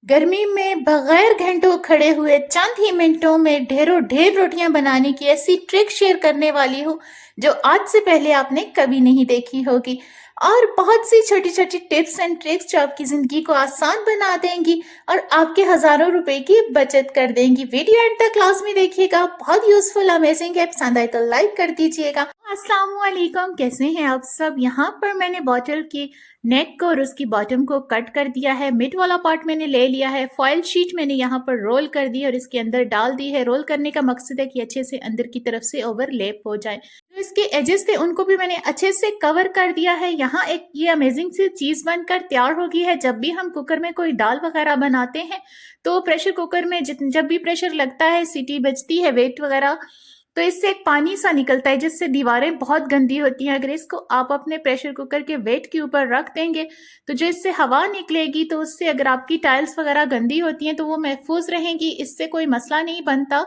गर्मी में बगैर घंटों खड़े हुए चंद ही मिनटों में ढेरों ढेर रोटियां बनाने की ऐसी ट्रिक शेयर करने वाली हूँ जो आज से पहले आपने कभी नहीं देखी होगी। और बहुत सी छोटी छोटी टिप्स एंड ट्रिक्स जो आपकी जिंदगी को आसान बना देंगी और आपके हजारों रुपए की बचत कर देंगी। वीडियो एंड तक क्लास में देखिएगा, बहुत यूजफुल अमेजिंग है। पसंद आए तो लाइक कर दीजिएगा। अस्सलाम वालेकुम, कैसे हैं आप सब। यहाँ पर मैंने बॉटल की नेक को और उसकी बॉटम को कट कर दिया है। मिड वाला पार्ट मैंने ले लिया है। फॉयल शीट मैंने यहाँ पर रोल कर दी और इसके अंदर डाल दी है। रोल करने का मकसद है कि अच्छे से अंदर की तरफ से ओवरलैप हो जाए। जो इसके एजेस थे उनको भी मैंने अच्छे से कवर कर दिया है। यहाँ एक ये अमेजिंग सी चीज बनकर तैयार हो गई है। जब भी हम कुकर में कोई दाल वगैरह बनाते हैं तो प्रेशर कुकर में जब भी प्रेशर लगता है, सीटी बजती है, वेट वगैरह, तो इससे एक पानी सा निकलता है जिससे दीवारें बहुत गंदी होती हैं। अगर इसको आप अपने प्रेशर कुकर के वेट के ऊपर रख देंगे तो जो इससे हवा निकलेगी तो उससे अगर आपकी टाइल्स वगैरह गंदी होती हैं तो वो महफूज रहेंगी, इससे कोई मसला नहीं बनता।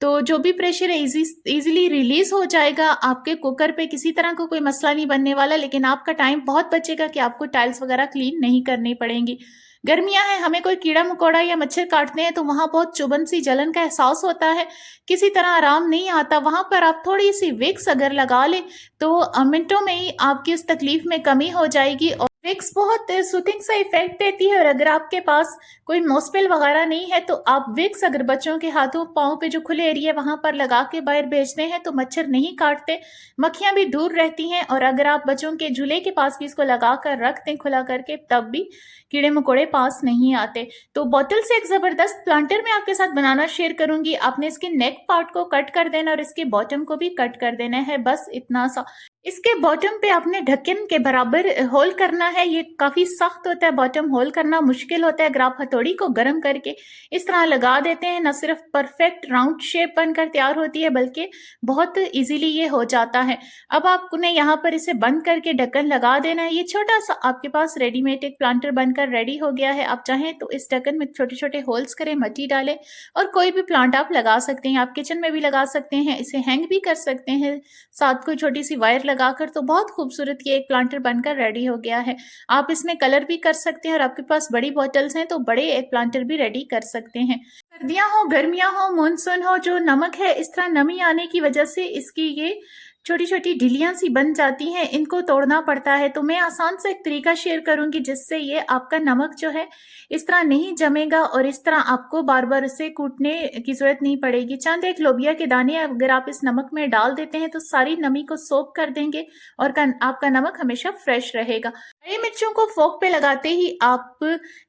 तो जो भी प्रेशर है इजीली रिलीज हो जाएगा। आपके कुकर पे किसी तरह का कोई मसला नहीं बनने वाला, लेकिन आपका टाइम बहुत बचेगा कि आपको टाइल्स वगैरह क्लीन नहीं करनी पड़ेंगी। गर्मियां हैं, हमें कोई कीड़ा मकोड़ा या मच्छर काटते हैं तो वहां बहुत चुभन सी जलन का एहसास होता है, किसी तरह आराम नहीं आता। वहां पर आप थोड़ी सी विक्स अगर लगा लें तो मिनटों में ही आपकी उस तकलीफ में कमी हो जाएगी। और विक्स बहुत सूथिंग सा इफेक्ट देती है। और अगर आपके पास कोई मॉस्पेल वगैरह नहीं है तो आप विक्स अगर बच्चों के हाथों पाँव पे जो खुले एरिया वहां पर लगा के बाहर भेजते हैं तो मच्छर नहीं काटते, मक्खियां भी दूर रहती हैं। और अगर आप बच्चों के झूले के पास भी इसको लगा कर रख दें खुला करके, तब भी कीड़े मकोड़े पास नहीं आते। तो बॉटल से एक जबरदस्त प्लांटर मैं आपके साथ बनाना शेयर करूंगी। आपने इसके नेक पार्ट को कट कर देना और इसके बॉटम को भी कट कर देना है, बस इतना सा। इसके बॉटम पे आपने ढक्कन के बराबर होल करना है। ये काफी सख्त होता है, बॉटम होल करना मुश्किल होता है। अगर आप हथौड़ी को गर्म करके इस तरह लगा देते हैं, न सिर्फ परफेक्ट राउंड शेप बनकर तैयार होती है बल्कि बहुत इजीली ये हो जाता है। अब आपने यहाँ पर इसे बंद करके ढक्कन लगा देना है। ये छोटा सा आपके पास रेडीमेड एक प्लांटर बनकर रेडी हो गया है। आप चाहें तो इस ढक्कन में छोटे छोटे होल्स करें, मिट्टी डालें और कोई भी प्लांट आप लगा सकते हैं। आप किचन में भी लगा सकते हैं, इसे हैंग भी कर सकते हैं साथ कोई छोटी सी वायर लगाकर। तो बहुत खूबसूरत ये एक प्लांटर बनकर रेडी हो गया है। आप इसमें कलर भी कर सकते हैं और आपके पास बड़ी बॉटल्स हैं तो बड़े एक प्लांटर भी रेडी कर सकते हैं। सर्दियां हो, गर्मियां हो, मानसून हो, जो नमक है इस तरह नमी आने की वजह से इसकी ये छोटी छोटी ढिलियां सी बन जाती हैं, इनको तोड़ना पड़ता है। तो मैं आसान सा एक तरीका शेयर करूंगी जिससे ये आपका नमक जो है इस तरह नहीं जमेगा और इस तरह आपको बार बार इसे कूटने की जरूरत नहीं पड़ेगी। चंद एक लोबिया के दाने अगर आप इस नमक में डाल देते हैं तो सारी नमी को सोख कर देंगे और आपका नमक हमेशा फ्रेश रहेगा। हरी मिर्चों को फोक पे लगाते ही आप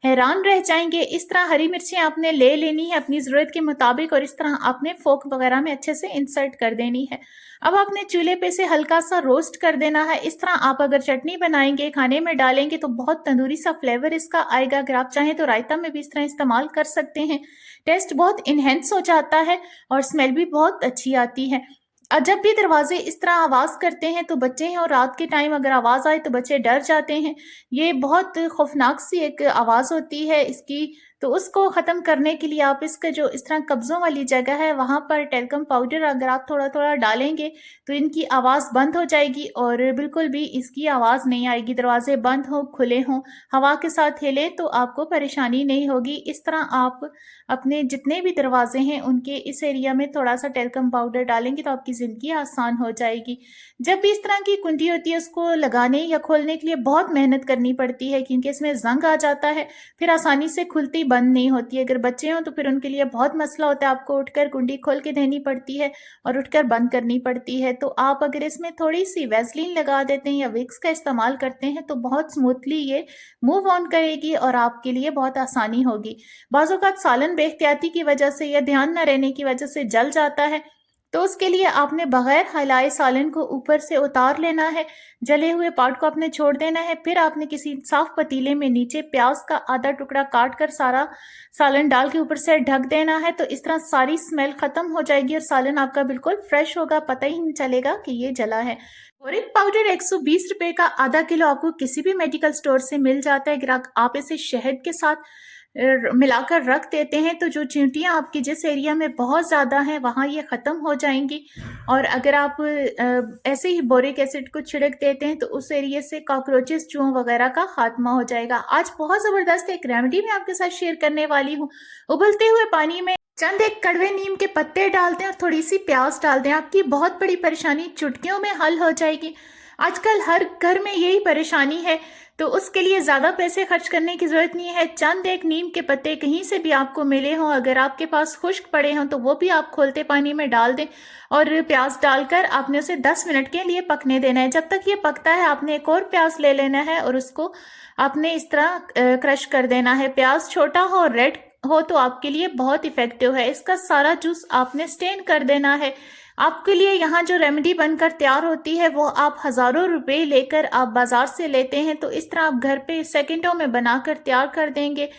हैरान रह जाएंगे। इस तरह हरी मिर्चें आपने ले लेनी है अपनी जरूरत के मुताबिक और इस तरह आपने फोक वगैरह में अच्छे से इंसर्ट कर देनी है। अब आपने चूल्हे पे से हल्का सा रोस्ट कर देना है। इस तरह आप अगर चटनी बनाएंगे, खाने में डालेंगे तो बहुत तंदूरी सा फ्लेवर इसका आएगा। अगर आप चाहें तो रायता में भी इस तरह इस्तेमाल कर सकते हैं। टेस्ट बहुत इनहेंस हो जाता है और स्मेल भी बहुत अच्छी आती है। और जब भी दरवाजे इस तरह आवाज करते हैं तो बच्चे हैं और रात के टाइम अगर आवाज आए तो बच्चे डर जाते हैं। ये बहुत खौफनाक सी एक आवाज होती है इसकी। तो उसको खत्म करने के लिए आप इसका जो इस तरह कब्जों वाली जगह है वहां पर टेल्कम पाउडर अगर आप थोड़ा थोड़ा डालेंगे तो इनकी आवाज बंद हो जाएगी और बिल्कुल भी इसकी आवाज नहीं आएगी। दरवाजे बंद हो, खुले हों, हवा के साथ हिले तो आपको परेशानी नहीं होगी। इस तरह आप अपने जितने भी दरवाजे हैं उनके इस एरिया में थोड़ा सा टेल्कम पाउडर डालेंगे तो आपकी जिंदगी आसान हो जाएगी। जब भी इस तरह की कुंडी होती है उसको लगाने या खोलने के लिए बहुत मेहनत करनी पड़ती है क्योंकि इसमें जंग आ जाता है, फिर आसानी से खुलती बंद नहीं होती है। अगर बच्चे हों तो फिर उनके लिए बहुत मसला होता है, आपको उठकर कुंडी खोल के देनी पड़ती है और उठकर बंद करनी पड़ती है। तो आप अगर इसमें थोड़ी सी वैसलीन लगा देते हैं या विक्स का इस्तेमाल करते हैं तो बहुत स्मूथली ये मूव ऑन करेगी और आपके लिए बहुत आसानी होगी। बाज़ औक़ात सालन बेख्तियाती की वजह से या ध्यान न रहने की वजह से जल जाता है, तो उसके लिए आपने बगैर हिलाए सालन को ऊपर से उतार लेना है। जले हुए पार्ट को आपने छोड़ देना है। फिर आपने किसी साफ पतीले में नीचे प्याज का आधा टुकड़ा काट कर सारा सालन डाल के ऊपर से ढक देना है। तो इस तरह सारी स्मेल खत्म हो जाएगी और सालन आपका बिल्कुल फ्रेश होगा, पता ही नहीं चलेगा कि ये जला है। बोरिक पाउडर 120 रुपए का आधा किलो आपको किसी भी मेडिकल स्टोर से मिल जाता है। अगर आप इसे शहद के साथ मिलाकर रख देते हैं तो जो चींटियाँ आपकी जिस एरिया में बहुत ज़्यादा हैं वहाँ ये ख़त्म हो जाएंगी। और अगर आप ऐसे ही बोरिक एसिड को छिड़क देते हैं तो उस एरिया से कॉकरोचेस, चूहों वगैरह का खात्मा हो जाएगा। आज बहुत ज़बरदस्त एक रेमेडी मैं आपके साथ शेयर करने वाली हूँ। उबलते हुए पानी में चंद एक कड़वे नीम के पत्ते डाल दें और थोड़ी सी प्याज डाल दें, आपकी बहुत बड़ी परेशानी चुटकियों में हल हो जाएगी। आजकल हर घर में यही परेशानी है, तो उसके लिए ज़्यादा पैसे खर्च करने की ज़रूरत नहीं है। चंद एक नीम के पत्ते कहीं से भी आपको मिले हों, अगर आपके पास खुश्क पड़े हों तो वो भी आप खोलते पानी में डाल दें और प्याज डालकर आपने उसे 10 मिनट के लिए पकने देना है। जब तक ये पकता है आपने एक और प्याज ले लेना है और उसको आपने इस तरह क्रश कर देना है। प्याज छोटा हो और रेड हो तो आपके लिए बहुत इफेक्टिव है। इसका सारा जूस आपने स्टेन कर देना है। आपके लिए यहाँ जो रेमेडी बनकर तैयार होती है वो आप हज़ारों रुपए लेकर आप बाजार से लेते हैं, तो इस तरह आप घर पे सेकंडों में बनाकर तैयार कर देंगे।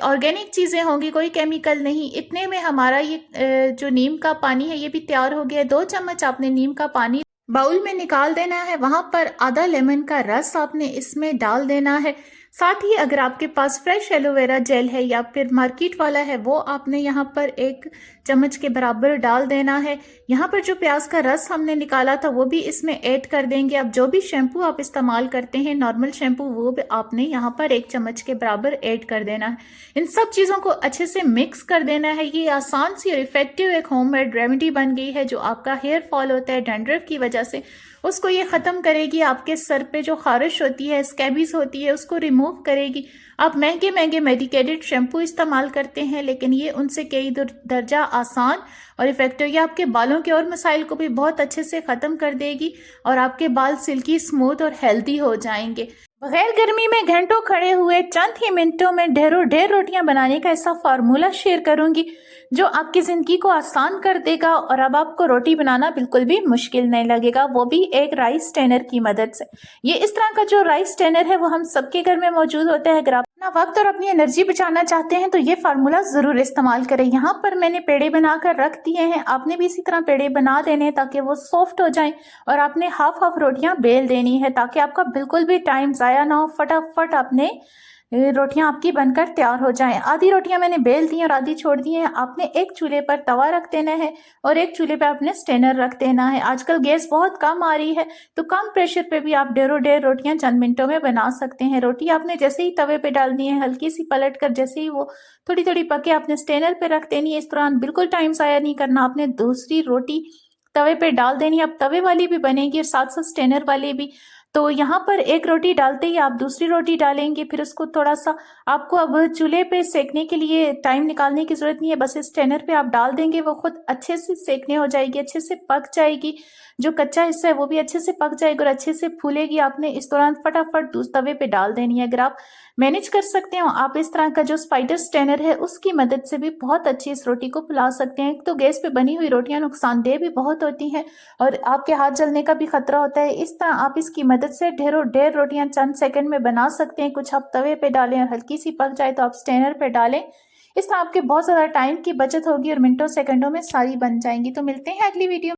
ऑर्गेनिक चीज़ें होंगी, कोई केमिकल नहीं। इतने में हमारा ये जो नीम का पानी है ये भी तैयार हो गया है। 2 चम्मच आपने नीम का पानी बाउल में निकाल देना है, वहां पर आधा लेमन का रस आपने इसमें डाल देना है। साथ ही अगर आपके पास फ्रेश एलोवेरा जेल है या फिर मार्केट वाला है वो आपने यहाँ पर 1 चम्मच के बराबर डाल देना है। यहाँ पर जो प्याज का रस हमने निकाला था वो भी इसमें ऐड कर देंगे। अब जो भी शैम्पू आप इस्तेमाल करते हैं नॉर्मल शैम्पू, वो भी आपने यहाँ पर 1 चम्मच के बराबर ऐड कर देना है। इन सब चीज़ों को अच्छे से मिक्स कर देना है। ये आसान सी और इफेक्टिव एक होममेड रेमेडी बन गई है जो आपका हेयर फॉल होता है डैंड्रफ की वजह से, उसको ये ख़त्म करेगी। आपके सर पे जो खारिश होती है, स्कैबीज होती है, उसको रिमूव करेगी। आप महंगे महंगे मेडिकेटेड शैम्पू इस्तेमाल करते हैं लेकिन ये उनसे कई दर्जा आसान और इफेक्टिव। ये आपके बालों के और मसाइल को भी बहुत अच्छे से ख़त्म कर देगी और आपके बाल सिल्की, स्मूथ और हेल्दी हो जाएंगे। बगैर गर्मी में घंटों खड़े हुए चंद ही मिनटों में ढेरों ढेर रोटियां बनाने का ऐसा फार्मूला शेयर करूंगी जो आपकी ज़िंदगी को आसान कर देगा और अब आपको रोटी बनाना बिल्कुल भी मुश्किल नहीं लगेगा, वो भी एक राइस स्टेनर की मदद से। ये इस तरह का जो राइस स्टेनर है वो हम सबके घर में मौजूद होता है। अगर आप अपना वक्त और अपनी एनर्जी बचाना चाहते हैं तो ये फार्मूला ज़रूर इस्तेमाल करें। यहाँ पर मैंने पेड़े बनाकर रख दिए हैं, आपने भी इसी तरह पेड़े बना देने हैं ताकि वो सॉफ्ट हो जाएं और आपने हाफ हाफ रोटियां बेल देनी है ताकि आपका बिल्कुल भी टाइम ज़ाया ना हो। फटाफट आपने रोटियां आपकी बनकर तैयार हो जाएं। आधी रोटियां मैंने बेल दी और आधी छोड़ दी हैं। आपने एक चूल्हे पर तवा रख देना है और एक चूल्हे पर आपने स्टेनर रख देना है। आजकल गैस बहुत कम आ रही है तो कम प्रेशर पे भी आप ढेरों ढेर रोटियां चंद मिनटों में बना सकते हैं। रोटी आपने जैसे ही तवे पे डाल दी है, हल्की सी पलट कर जैसे ही वो थोड़ी थोड़ी पके आपने स्टेनर पे रख देनी है। इस दौरान बिल्कुल टाइम ज़ाया नहीं करना, आपने दूसरी रोटी तवे पे डाल देनी है। अब तवे वाली भी बनेगी और साथ साथ स्टेनर वाली भी। तो यहाँ पर एक रोटी डालते ही आप दूसरी रोटी डालेंगे, फिर उसको थोड़ा सा आपको अब चूल्हे पे सेकने के लिए टाइम निकालने की जरूरत नहीं है, बस इस स्टेनर पे आप डाल देंगे, वो खुद अच्छे से सेकने हो जाएगी, अच्छे से पक जाएगी। जो कच्चा हिस्सा है वो भी अच्छे से पक जाएगा और अच्छे से फूलेगी। आपने इस दौरान फटाफट दूसरे तवे पे डाल देनी है। अगर आप मैनेज कर सकते हो आप इस तरह का जो स्पाइडर स्टेनर है उसकी मदद से भी बहुत अच्छी इस रोटी को फुला सकते हैं। तो गैस पे बनी हुई रोटियां नुकसानदेह भी बहुत होती हैं और आपके हाथ जलने का भी खतरा होता है। इस तरह आप इसकी मदद से ढेरों ढेर रोटियां चंद सेकंड में बना सकते हैं। कुछ आप तवे पे डालें और हल्की सी पक जाए तो आप स्टेनर पे डालें। इस तरह आपके बहुत ज़्यादा टाइम की बचत होगी और मिनटों सेकंडों में सारी बन जाएंगी। तो मिलते हैं अगली वीडियो।